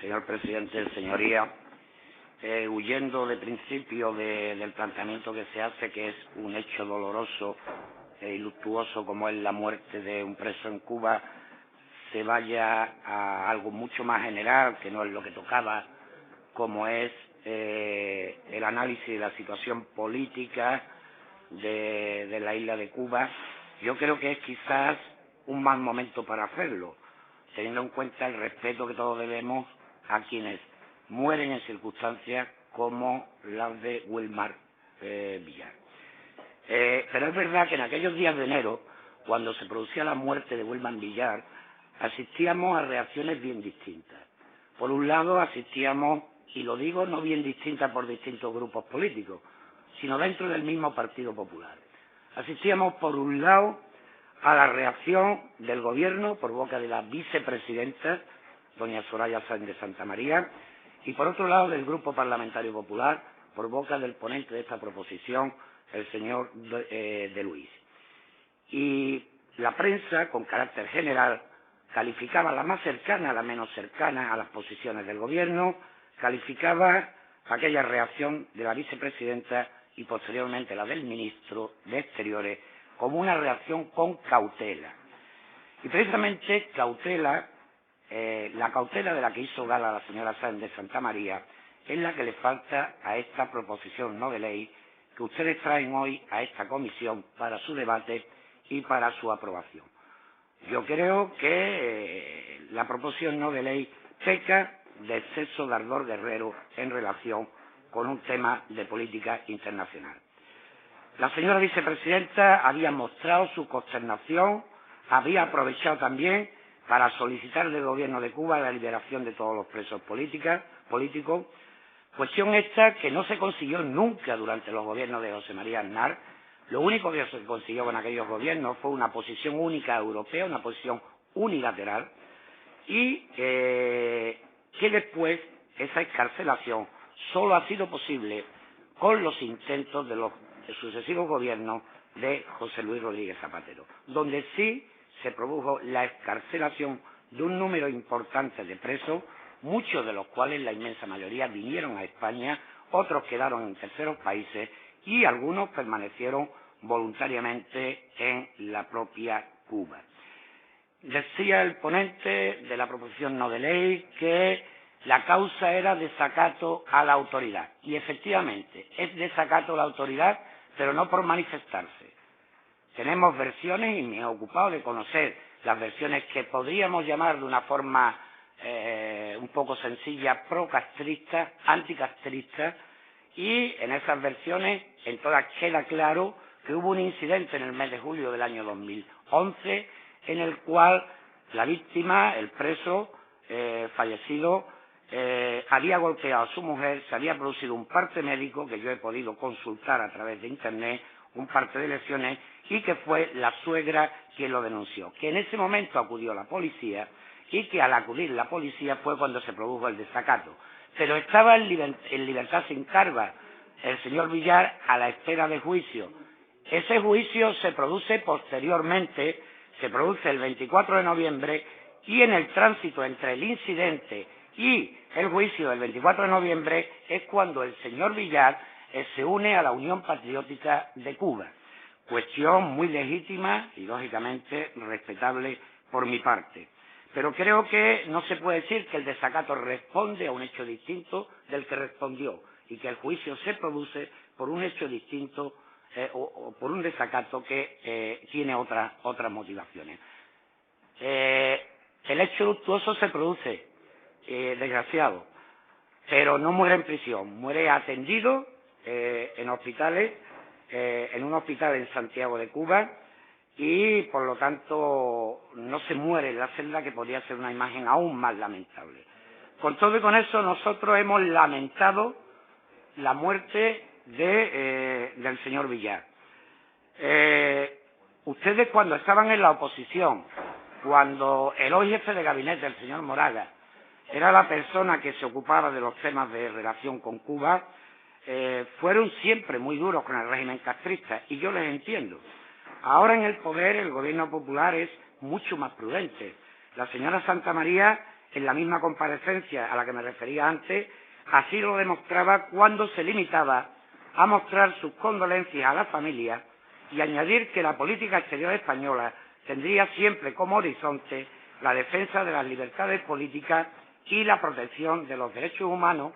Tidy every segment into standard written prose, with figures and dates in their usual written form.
Señor presidente, señoría, huyendo de principio del planteamiento que se hace, que es un hecho doloroso y luctuoso como es la muerte de un preso en Cuba, se vaya a algo mucho más general, que no es lo que tocaba, como es el análisis de la situación política de la isla de Cuba. Yo creo que es quizás un mal momento para hacerlo, teniendo en cuenta el respeto que todos debemos a quienes mueren en circunstancias como las de Wilmar Villar. Pero es verdad que en aquellos días de enero, cuando se producía la muerte de Wilmar Villar, asistíamos a reacciones bien distintas. Por un lado asistíamos, y lo digo no bien distintas por distintos grupos políticos, sino dentro del mismo Partido Popular. Asistíamos, por un lado, a la reacción del Gobierno por boca de la vicepresidenta, doña Soraya Sáenz de Santamaría, y por otro lado del Grupo Parlamentario Popular, por boca del ponente de esta proposición, el señor de Luis. Y la prensa, con carácter general, calificaba la más cercana, la menos cercana a las posiciones del Gobierno, calificaba aquella reacción de la vicepresidenta y posteriormente la del ministro de Exteriores como una reacción con cautela. Y precisamente cautela, la cautela de la que hizo gala la señora Sáenz de Santamaría es la que le falta a esta proposición no de ley que ustedes traen hoy a esta comisión para su debate y para su aprobación. Yo creo que la proposición no de ley peca de exceso de ardor guerrero en relación con un tema de política internacional. La señora vicepresidenta había mostrado su consternación, había aprovechado también para solicitar del Gobierno de Cuba la liberación de todos los presos políticos, cuestión esta que no se consiguió nunca durante los gobiernos de José María Aznar. Lo único que se consiguió con aquellos gobiernos fue una posición única europea, una posición unilateral, y que después esa excarcelación solo ha sido posible con los intentos de los sucesivos gobiernos de José Luis Rodríguez Zapatero, donde sí se produjo la excarcelación de un número importante de presos, muchos de los cuales, la inmensa mayoría, vinieron a España, otros quedaron en terceros países y algunos permanecieron voluntariamente en la propia Cuba. Decía el ponente de la proposición no de ley que la causa era desacato a la autoridad. Y efectivamente, es desacato a la autoridad, pero no por manifestarse. Tenemos versiones, y me he ocupado de conocer las versiones que podríamos llamar de una forma un poco sencilla, pro-castrista, anticastrista, y en esas versiones, en todas queda claro que hubo un incidente en el mes de julio del año 2011, en el cual la víctima, el preso fallecido, había golpeado a su mujer, se había producido un parte médico que yo he podido consultar a través de internet, un parte de lesiones, y que fue la suegra quien lo denunció, que en ese momento acudió la policía y que al acudir la policía fue cuando se produjo el desacato. Pero estaba en libertad sin carga el señor Villar a la espera de juicio. Ese juicio se produce posteriormente, se produce el 24 de noviembre, y en el tránsito entre el incidente y el juicio del 24 de noviembre es cuando el señor Villar se une a la Unión Patriótica de Cuba. Cuestión muy legítima y lógicamente respetable por mi parte. Pero creo que no se puede decir que el desacato responde a un hecho distinto del que respondió y que el juicio se produce por un hecho distinto o por un desacato que tiene otras motivaciones. El hecho luctuoso se produce, desgraciado, pero no muere en prisión, muere atendido en hospitales, en un hospital en Santiago de Cuba, y por lo tanto no se muere en la celda, que podría ser una imagen aún más lamentable. Con todo y con eso, nosotros hemos lamentado la muerte del señor Villar. Ustedes, cuando estaban en la oposición, cuando el hoy jefe de gabinete, el señor Moraga, era la persona que se ocupaba de los temas de relación con Cuba, fueron siempre muy duros con el régimen castrista, y yo les entiendo. Ahora en el poder el gobierno popular es mucho más prudente. La señora Santamaría en la misma comparecencia a la que me refería antes, así lo demostraba cuando se limitaba a mostrar sus condolencias a la familia y añadir que la política exterior española tendría siempre como horizonte la defensa de las libertades políticas y la protección de los derechos humanos,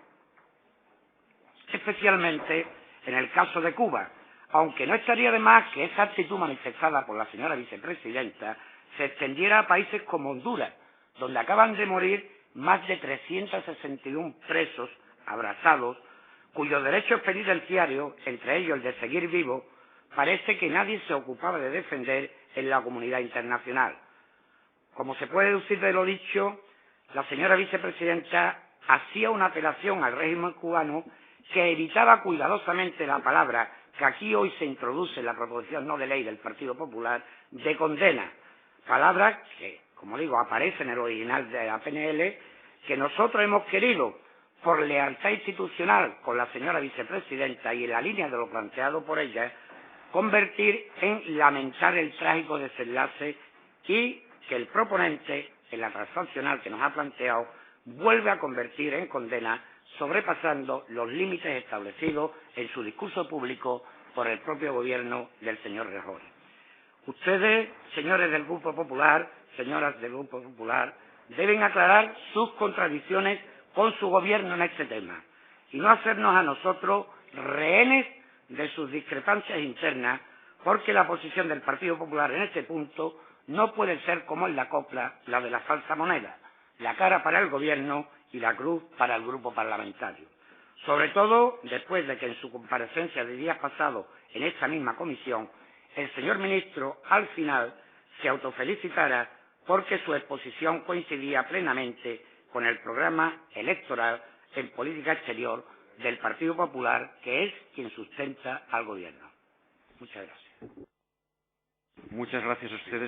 especialmente en el caso de Cuba, aunque no estaría de más que esa actitud manifestada por la señora vicepresidenta se extendiera a países como Honduras, donde acaban de morir más de 361 presos abrazados, cuyos derechos penitenciarios, entre ellos el de seguir vivo, parece que nadie se ocupaba de defender en la comunidad internacional. Como se puede deducir de lo dicho, la señora vicepresidenta hacía una apelación al régimen cubano que evitaba cuidadosamente la palabra que aquí hoy se introduce en la proposición no de ley del Partido Popular de condena, palabra que, como digo, aparece en el original de la PNL, que nosotros hemos querido, por lealtad institucional con la señora vicepresidenta y en la línea de lo planteado por ella, convertir en lamentar el trágico desenlace y que el proponente, en la transaccional que nos ha planteado, vuelve a convertir en condena, sobrepasando los límites establecidos en su discurso público por el propio gobierno del señor Rajoy. Ustedes, señores del Grupo Popular, señoras del Grupo Popular, deben aclarar sus contradicciones con su gobierno en este tema y no hacernos a nosotros rehenes de sus discrepancias internas, porque la posición del Partido Popular en este punto no puede ser como en la copla, la de la falsa moneda, la cara para el gobierno y la cruz para el grupo parlamentario. Sobre todo después de que en su comparecencia de días pasados en esta misma comisión, el señor ministro al final se autofelicitara porque su exposición coincidía plenamente con el programa electoral en política exterior del Partido Popular, que es quien sustenta al gobierno. Muchas gracias. Muchas gracias a ustedes.